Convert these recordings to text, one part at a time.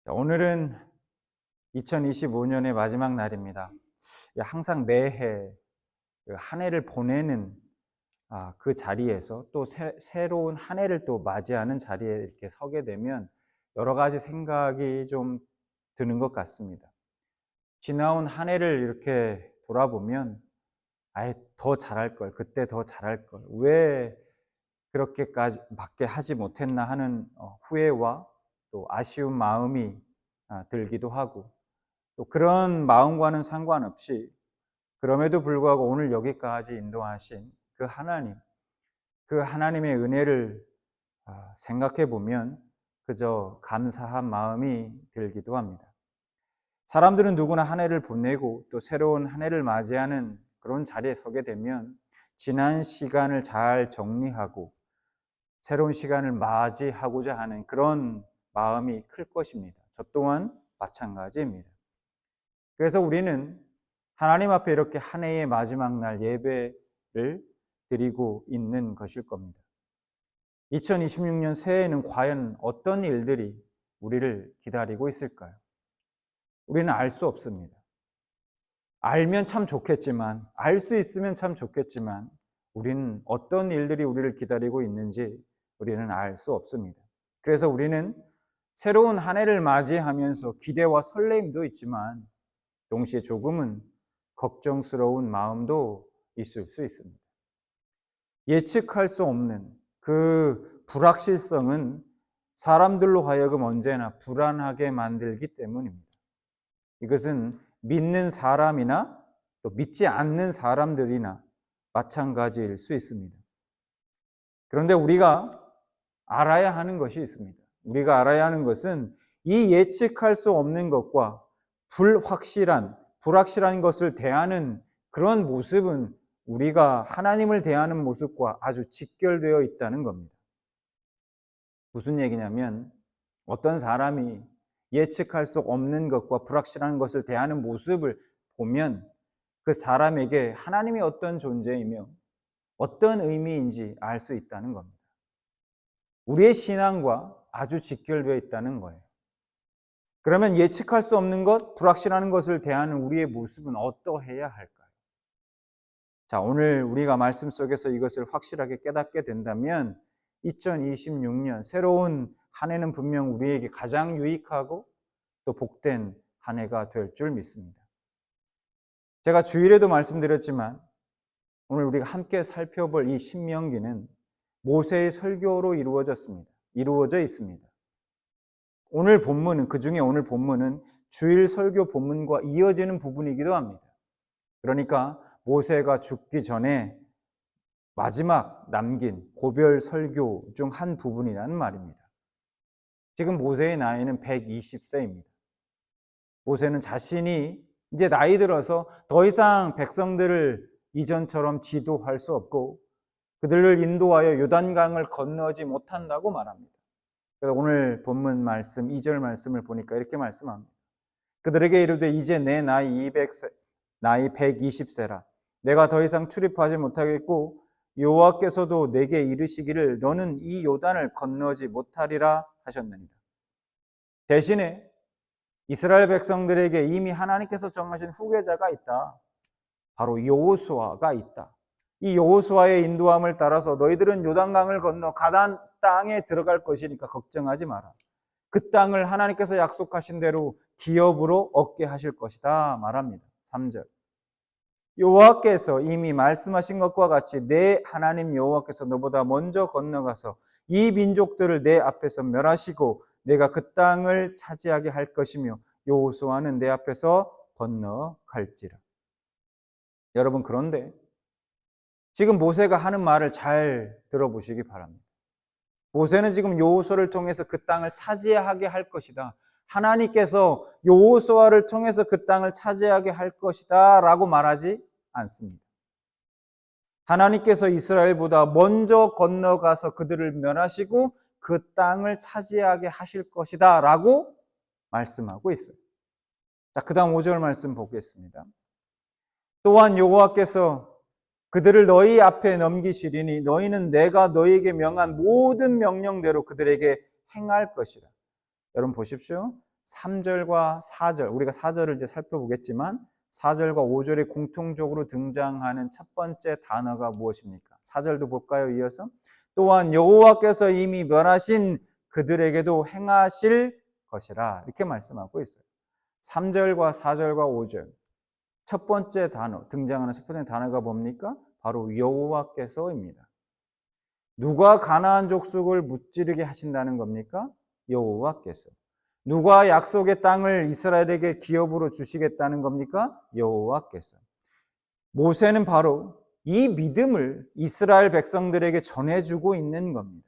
오늘은 2025년의 마지막 날입니다. 항상 매해 한 해를 보내는 그 자리에서 또 새로운 한 해를 또 맞이하는 자리에 이렇게 서게 되면 여러 가지 생각이 좀 드는 것 같습니다. 지나온 한 해를 이렇게 돌아보면 아예 더 잘할 걸, 그때 더 잘할 걸, 왜 그렇게까지 맞게 하지 못했나 하는 후회와 또 아쉬운 마음이 들기도 하고, 또 그런 마음과는 상관없이 그럼에도 불구하고 오늘 여기까지 인도하신 그 하나님, 그 하나님의 은혜를 생각해 보면 그저 감사한 마음이 들기도 합니다. 사람들은 누구나 한 해를 보내고 또 새로운 한 해를 맞이하는 그런 자리에 서게 되면 지난 시간을 잘 정리하고 새로운 시간을 맞이하고자 하는 그런 마음이 클 것입니다. 저 또한 마찬가지입니다. 그래서 우리는 하나님 앞에 이렇게 한 해의 마지막 날 예배를 드리고 있는 것일 겁니다. 2026년 새해에는 과연 어떤 일들이 우리를 기다리고 있을까요? 우리는 알 수 없습니다. 알면 참 좋겠지만, 알 수 있으면 참 좋겠지만, 우리는 어떤 일들이 우리를 기다리고 있는지 우리는 알 수 없습니다. 그래서 우리는 새로운 한 해를 맞이하면서 기대와 설렘도 있지만 동시에 조금은 걱정스러운 마음도 있을 수 있습니다. 예측할 수 없는 그 불확실성은 사람들로 하여금 언제나 불안하게 만들기 때문입니다. 이것은 믿는 사람이나 또 믿지 않는 사람들이나 마찬가지일 수 있습니다. 그런데 우리가 알아야 하는 것이 있습니다. 우리가 알아야 하는 것은 이 예측할 수 없는 것과 불확실한 것을 대하는 그런 모습은 우리가 하나님을 대하는 모습과 아주 직결되어 있다는 겁니다. 무슨 얘기냐면 어떤 사람이 예측할 수 없는 것과 불확실한 것을 대하는 모습을 보면 그 사람에게 하나님이 어떤 존재이며 어떤 의미인지 알 수 있다는 겁니다. 우리의 신앙과 아주 직결되어 있다는 거예요. 그러면 예측할 수 없는 것, 불확실한 것을 대하는 우리의 모습은 어떠해야 할까요? 자, 오늘 우리가 말씀 속에서 이것을 확실하게 깨닫게 된다면 2026년 새로운 한 해는 분명 우리에게 가장 유익하고 또 복된 한 해가 될 줄 믿습니다. 제가 주일에도 말씀드렸지만 오늘 우리가 함께 살펴볼 이 신명기는 모세의 설교로 이루어져 있습니다. 오늘 본문은, 그중에 오늘 본문은 주일 설교 본문과 이어지는 부분이기도 합니다. 그러니까 모세가 죽기 전에 마지막 남긴 고별 설교 중 한 부분이라는 말입니다. 지금 모세의 나이는 120세입니다. 모세는 자신이 이제 나이 들어서 더 이상 백성들을 이전처럼 지도할 수 없고 그들을 인도하여 요단강을 건너지 못한다고 말합니다. 그래서 오늘 본문 말씀 2절 말씀을 보니까 이렇게 말씀합니다. 그들에게 이르되 이제 내 나이 120세라 내가 더 이상 출입하지 못하겠고 여호와께서도 내게 이르시기를 너는 이 요단을 건너지 못하리라 하셨느니라. 대신에 이스라엘 백성들에게 이미 하나님께서 정하신 후계자가 있다. 바로 여호수아가 있다. 이 여호수아의 인도함을 따라서 너희들은 요단강을 건너 가나안 땅에 들어갈 것이니까 걱정하지 마라. 그 땅을 하나님께서 약속하신 대로 기업으로 얻게 하실 것이다 말합니다. 3절. 여호와께서 이미 말씀하신 것과 같이 내 하나님 여호와께서 너보다 먼저 건너가서 이 민족들을 내 앞에서 멸하시고 내가 그 땅을 차지하게 할 것이며 여호수아는 내 앞에서 건너갈지라. 여러분, 그런데 지금 모세가 하는 말을 잘 들어보시기 바랍니다. 모세는 지금 여호수아를 통해서 그 땅을 차지하게 할 것이다. 하나님께서 여호수아를 통해서 그 땅을 차지하게 할 것이다 라고 말하지 않습니다. 하나님께서 이스라엘보다 먼저 건너가서 그들을 멸하시고 그 땅을 차지하게 하실 것이다 라고 말씀하고 있어요. 자, 그 다음 5절 말씀 보겠습니다. 또한 여호와께서 그들을 너희 앞에 넘기시리니 너희는 내가 너희에게 명한 모든 명령대로 그들에게 행할 것이라. 여러분 보십시오. 3절과 4절, 우리가 4절을 이제 살펴보겠지만 4절과 5절에 공통적으로 등장하는 첫 번째 단어가 무엇입니까? 4절도 볼까요? 이어서 또한 여호와께서 이미 멸하신 그들에게도 행하실 것이라 이렇게 말씀하고 있어요. 3절과 4절과 5절 첫 번째 단어, 등장하는 첫 번째 단어가 뭡니까? 바로 여호와께서입니다. 누가 가나안 족속을 무찌르게 하신다는 겁니까? 여호와께서. 누가 약속의 땅을 이스라엘에게 기업으로 주시겠다는 겁니까? 여호와께서. 모세는 바로 이 믿음을 이스라엘 백성들에게 전해주고 있는 겁니다.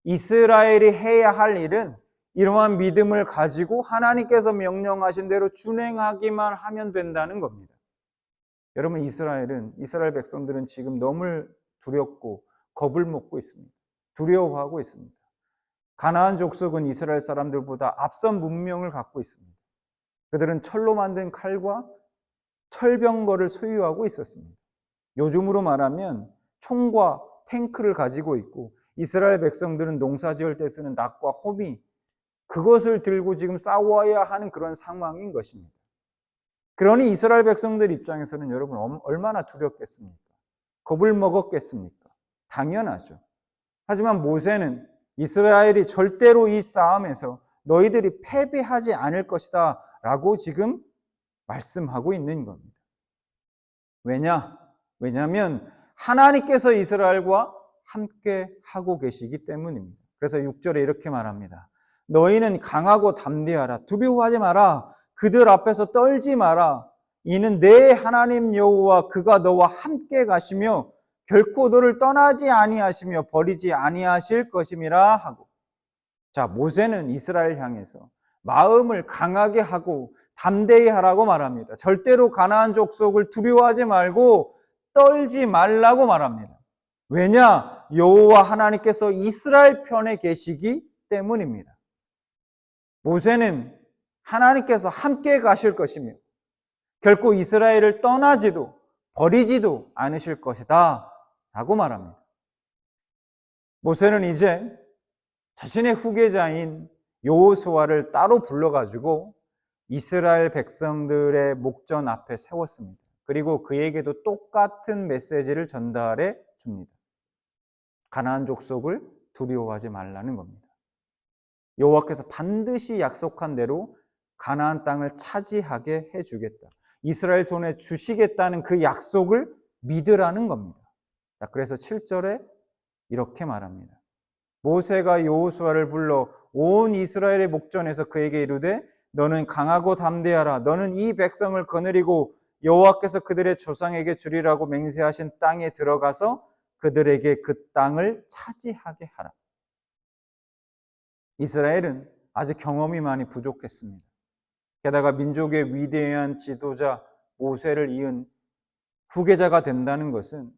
이스라엘이 해야 할 일은 이러한 믿음을 가지고 하나님께서 명령하신 대로 준행하기만 하면 된다는 겁니다. 여러분, 이스라엘 백성들은 지금 너무 두렵고 겁을 먹고 있습니다. 두려워하고 있습니다. 가나안 족속은 이스라엘 사람들보다 앞선 문명을 갖고 있습니다. 그들은 철로 만든 칼과 철병거를 소유하고 있었습니다. 요즘으로 말하면 총과 탱크를 가지고 있고 이스라엘 백성들은 농사 지을 때 쓰는 낫과 호미 그것을 들고 지금 싸워야 하는 그런 상황인 것입니다. 그러니 이스라엘 백성들 입장에서는 여러분 얼마나 두렵겠습니까? 겁을 먹었겠습니까? 당연하죠. 하지만 모세는 이스라엘이 절대로 이 싸움에서 너희들이 패배하지 않을 것이다 라고 지금 말씀하고 있는 겁니다. 왜냐하면 하나님께서 이스라엘과 함께 하고 계시기 때문입니다. 그래서 6절에 이렇게 말합니다. 너희는 강하고 담대하라. 두려워하지 마라. 그들 앞에서 떨지 마라. 이는 내 하나님 여호와 그가 너와 함께 가시며 결코 너를 떠나지 아니하시며 버리지 아니하실 것임이라 하고. 자, 모세는 이스라엘 향해서 마음을 강하게 하고 담대히 하라고 말합니다. 절대로 가나안 족속을 두려워하지 말고 떨지 말라고 말합니다. 왜냐? 여호와 하나님께서 이스라엘 편에 계시기 때문입니다. 모세는 하나님께서 함께 가실 것이며 결코 이스라엘을 떠나지도 버리지도 않으실 것이다 라고 말합니다. 모세는 이제 자신의 후계자인 여호수아를 따로 불러가지고 이스라엘 백성들의 목전 앞에 세웠습니다. 그리고 그에게도 똑같은 메시지를 전달해 줍니다. 가나안 족속을 두려워하지 말라는 겁니다. 여호와께서 반드시 약속한 대로 가나안 땅을 차지하게 해주겠다. 이스라엘 손에 주시겠다는 그 약속을 믿으라는 겁니다. 자, 그래서 7절에 이렇게 말합니다. 모세가 여호수아를 불러 온 이스라엘의 목전에서 그에게 이르되 너는 강하고 담대하라. 너는 이 백성을 거느리고 여호와께서 그들의 조상에게 주리라고 맹세하신 땅에 들어가서 그들에게 그 땅을 차지하게 하라. 이스라엘은 아직 경험이 많이 부족했습니다. 게다가 민족의 위대한 지도자 모세를 이은 후계자가 된다는 것은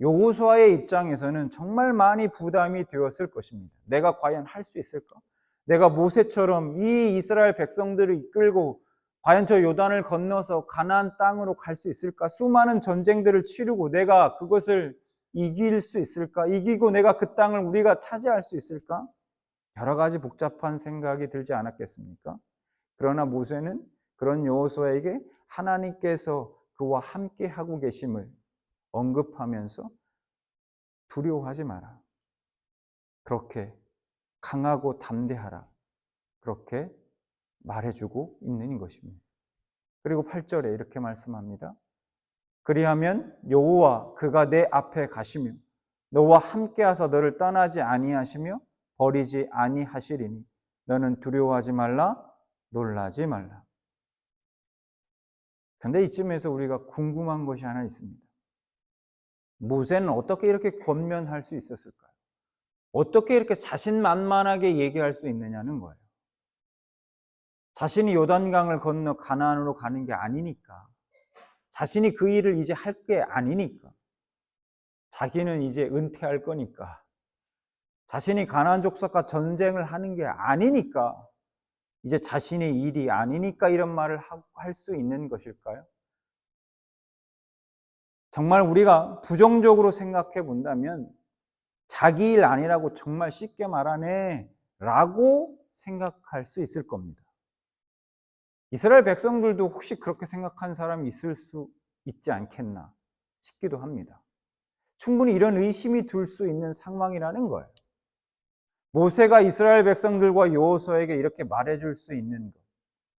여호수아의 입장에서는 정말 많이 부담이 되었을 것입니다. 내가 과연 할 수 있을까? 내가 모세처럼 이 이스라엘 백성들을 이끌고 과연 저 요단을 건너서 가나안 땅으로 갈 수 있을까? 수많은 전쟁들을 치르고 내가 그것을 이길 수 있을까? 이기고 내가 그 땅을 우리가 차지할 수 있을까? 여러 가지 복잡한 생각이 들지 않았겠습니까? 그러나 모세는 그런 여호수아에게 하나님께서 그와 함께 하고 계심을 언급하면서 두려워하지 마라. 그렇게 강하고 담대하라. 그렇게 말해주고 있는 것입니다. 그리고 8절에 이렇게 말씀합니다. 그리하면 여호와 그가 내 앞에 가시며 너와 함께하사 너를 떠나지 아니하시며 버리지 아니하시리니 너는 두려워하지 말라 놀라지 말라. 그런데 이쯤에서 우리가 궁금한 것이 하나 있습니다. 모세는 어떻게 이렇게 권면할 수 있었을까요? 어떻게 이렇게 자신만만하게 얘기할 수 있느냐는 거예요. 자신이 요단강을 건너 가나안으로 가는 게 아니니까, 자신이 그 일을 이제 할 게 아니니까, 자기는 이제 은퇴할 거니까, 자신이 가나안 족속과 전쟁을 하는 게 아니니까, 이제 자신의 일이 아니니까 이런 말을 할 수 있는 것일까요? 정말 우리가 부정적으로 생각해 본다면 자기 일 아니라고 정말 쉽게 말하네 라고 생각할 수 있을 겁니다. 이스라엘 백성들도 혹시 그렇게 생각한 사람이 있을 수 있지 않겠나 싶기도 합니다. 충분히 이런 의심이 들 수 있는 상황이라는 거예요. 모세가 이스라엘 백성들과 여호수아에게 이렇게 말해줄 수 있는 것,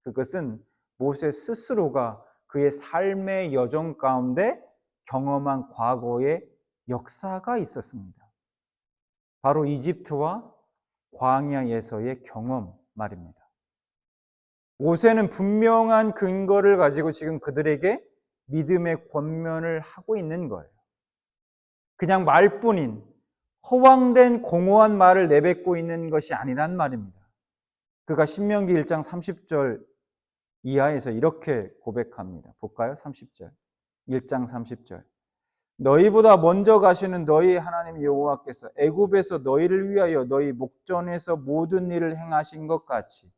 그것은 모세 스스로가 그의 삶의 여정 가운데 경험한 과거의 역사가 있었습니다. 바로 이집트와 광야에서의 경험 말입니다. 모세는 분명한 근거를 가지고 지금 그들에게 믿음의 권면을 하고 있는 거예요. 그냥 말뿐인 허황된 공허한 말을 내뱉고 있는 것이 아니란 말입니다. 그가 신명기 1장 30절 이하에서 이렇게 고백합니다. 볼까요? 30절. 1장 30절. 너희보다 먼저 가시는 너희 하나님 여호와께서 애굽에서 너희를 위하여 너희 목전에서 모든 일을 행하신 것 같이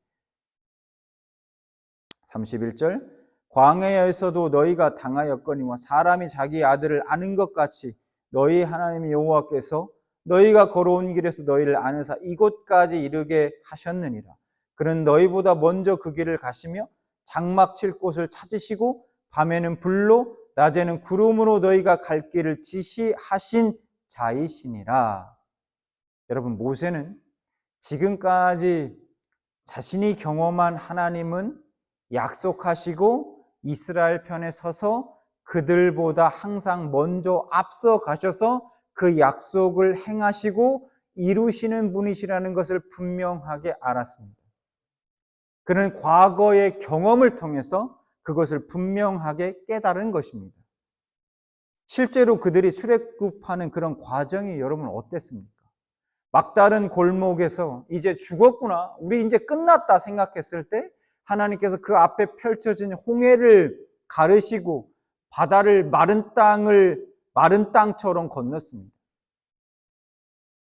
31절. 광야에서도 너희가 당하였거니와 사람이 자기 아들을 아는 것 같이 너희 하나님 여호와께서 너희가 걸어온 길에서 너희를 아느사 이곳까지 이르게 하셨느니라. 그는 너희보다 먼저 그 길을 가시며 장막 칠 곳을 찾으시고 밤에는 불로 낮에는 구름으로 너희가 갈 길을 지시하신 자이시니라. 여러분, 모세는 지금까지 자신이 경험한 하나님은 약속하시고 이스라엘 편에 서서 그들보다 항상 먼저 앞서 가셔서 그 약속을 행하시고 이루시는 분이시라는 것을 분명하게 알았습니다. 그는 과거의 경험을 통해서 그것을 분명하게 깨달은 것입니다. 실제로 그들이 출애굽하는 그런 과정이 여러분 어땠습니까? 막다른 골목에서 이제 죽었구나, 우리 이제 끝났다 생각했을 때 하나님께서 그 앞에 펼쳐진 홍해를 가르시고 바다를 마른 땅처럼 건넜습니다.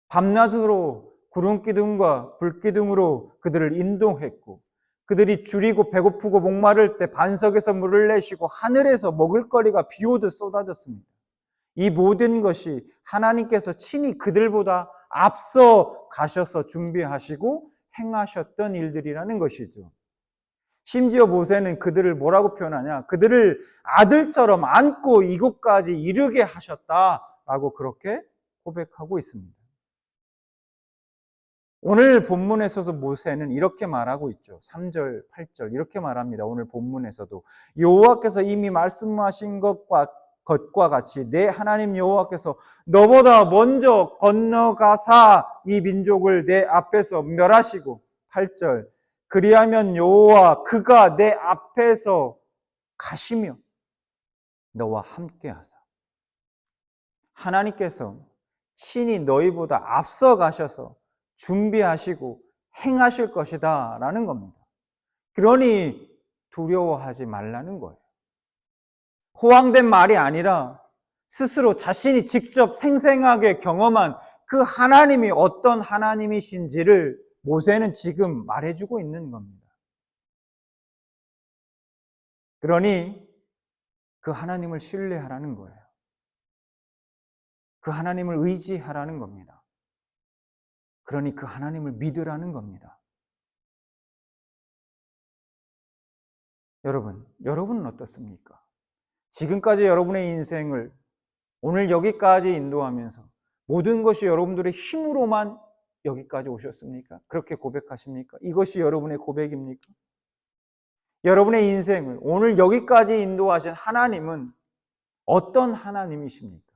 밤낮으로 구름기둥과 불기둥으로 그들을 인도했고, 그들이 줄이고 배고프고 목마를 때 반석에서 물을 내쉬고 하늘에서 먹을거리가 비오듯 쏟아졌습니다. 이 모든 것이 하나님께서 친히 그들보다 앞서 가셔서 준비하시고 행하셨던 일들이라는 것이죠. 심지어 모세는 그들을 뭐라고 표현하냐? 그들을 아들처럼 안고 이곳까지 이르게 하셨다라고 그렇게 고백하고 있습니다. 오늘 본문에서도 모세는 이렇게 말하고 있죠. 3절, 8절 이렇게 말합니다. 오늘 본문에서도 여호와께서 이미 말씀하신 것과 같이 내 하나님 여호와께서 너보다 먼저 건너가사 이 민족을 내 앞에서 멸하시고 8절 그리하면 여호와 그가 내 앞에서 가시며 너와 함께하사 하나님께서 친히 너희보다 앞서 가셔서 준비하시고 행하실 것이다 라는 겁니다. 그러니 두려워하지 말라는 거예요. 호황된 말이 아니라 스스로 자신이 직접 생생하게 경험한 그 하나님이 어떤 하나님이신지를 모세는 지금 말해주고 있는 겁니다. 그러니 그 하나님을 신뢰하라는 거예요. 그 하나님을 의지하라는 겁니다. 그러니 그 하나님을 믿으라는 겁니다. 여러분은 어떻습니까? 지금까지 여러분의 인생을 오늘 여기까지 인도하면서 모든 것이 여러분들의 힘으로만 여기까지 오셨습니까? 그렇게 고백하십니까? 이것이 여러분의 고백입니까? 여러분의 인생을 오늘 여기까지 인도하신 하나님은 어떤 하나님이십니까?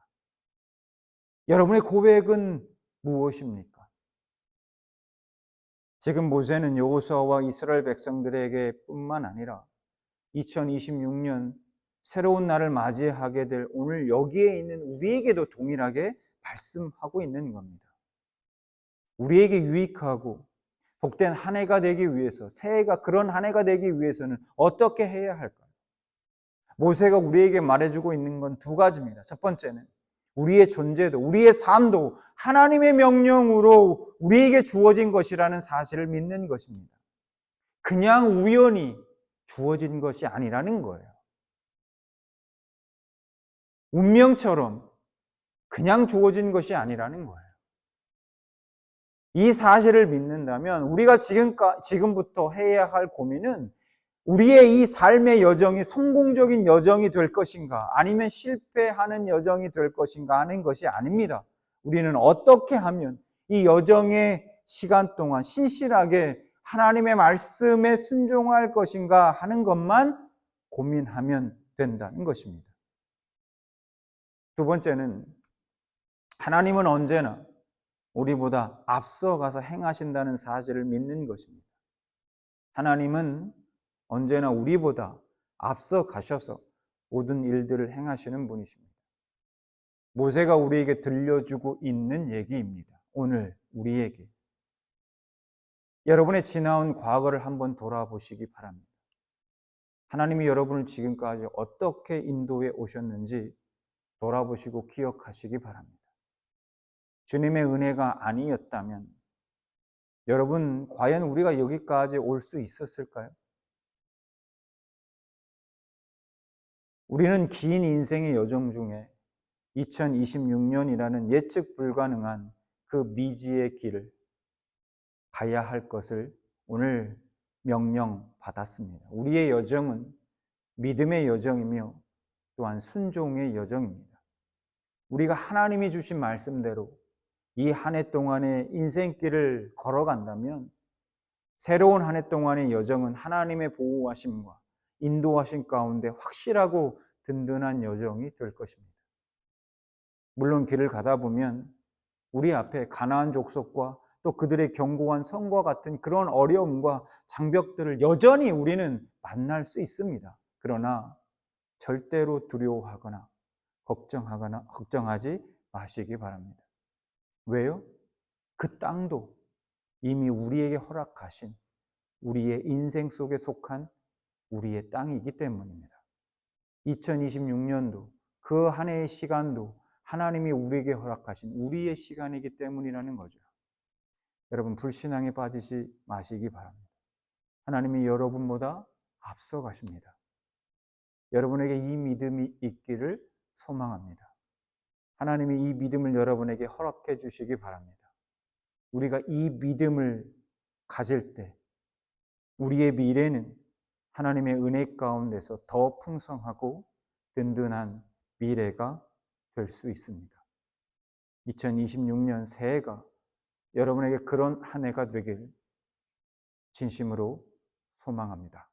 여러분의 고백은 무엇입니까? 지금 모세는 여호수아와 이스라엘 백성들에게 뿐만 아니라 2026년 새로운 날을 맞이하게 될 오늘 여기에 있는 우리에게도 동일하게 말씀하고 있는 겁니다. 우리에게 유익하고 복된 한 해가 되기 위해서, 새해가 그런 한 해가 되기 위해서는 어떻게 해야 할까요? 모세가 우리에게 말해주고 있는 건 두 가지입니다. 첫 번째는 우리의 존재도, 우리의 삶도 하나님의 명령으로 우리에게 주어진 것이라는 사실을 믿는 것입니다. 그냥 우연히 주어진 것이 아니라는 거예요. 운명처럼 그냥 주어진 것이 아니라는 거예요. 이 사실을 믿는다면 우리가 지금부터 해야 할 고민은 우리의 이 삶의 여정이 성공적인 여정이 될 것인가, 아니면 실패하는 여정이 될 것인가 하는 것이 아닙니다. 우리는 어떻게 하면 이 여정의 시간 동안 신실하게 하나님의 말씀에 순종할 것인가 하는 것만 고민하면 된다는 것입니다. 두 번째는, 하나님은 언제나 우리보다 앞서가서 행하신다는 사실을 믿는 것입니다. 하나님은 언제나 우리보다 앞서 가셔서 모든 일들을 행하시는 분이십니다. 모세가 우리에게 들려주고 있는 얘기입니다. 오늘 우리에게. 여러분의 지나온 과거를 한번 돌아보시기 바랍니다. 하나님이 여러분을 지금까지 어떻게 인도해 오셨는지 돌아보시고 기억하시기 바랍니다. 주님의 은혜가 아니었다면 여러분, 과연 우리가 여기까지 올 수 있었을까요? 우리는 긴 인생의 여정 중에 2026년이라는 예측 불가능한 그 미지의 길을 가야 할 것을 오늘 명령받았습니다. 우리의 여정은 믿음의 여정이며 또한 순종의 여정입니다. 우리가 하나님이 주신 말씀대로 이 한 해 동안의 인생길을 걸어간다면 새로운 한 해 동안의 여정은 하나님의 보호하심과 인도하심 가운데 확실하고 든든한 여정이 될 것입니다. 물론 길을 가다 보면 우리 앞에 가나안 족속과 또 그들의 견고한 성과 같은 그런 어려움과 장벽들을 여전히 우리는 만날 수 있습니다. 그러나 절대로 두려워하거나 걱정하지 마시기 바랍니다. 왜요? 그 땅도 이미 우리에게 허락하신 우리의 인생 속에 속한 우리의 땅이기 때문입니다. 2026년도 그 한 해의 시간도 하나님이 우리에게 허락하신 우리의 시간이기 때문이라는 거죠. 여러분, 불신앙에 빠지지 마시기 바랍니다. 하나님이 여러분보다 앞서 가십니다. 여러분에게 이 믿음이 있기를 소망합니다. 하나님이 이 믿음을 여러분에게 허락해 주시기 바랍니다. 우리가 이 믿음을 가질 때 우리의 미래는 하나님의 은혜 가운데서 더 풍성하고 든든한 미래가 될 수 있습니다. 2026년 새해가 여러분에게 그런 한 해가 되길 진심으로 소망합니다.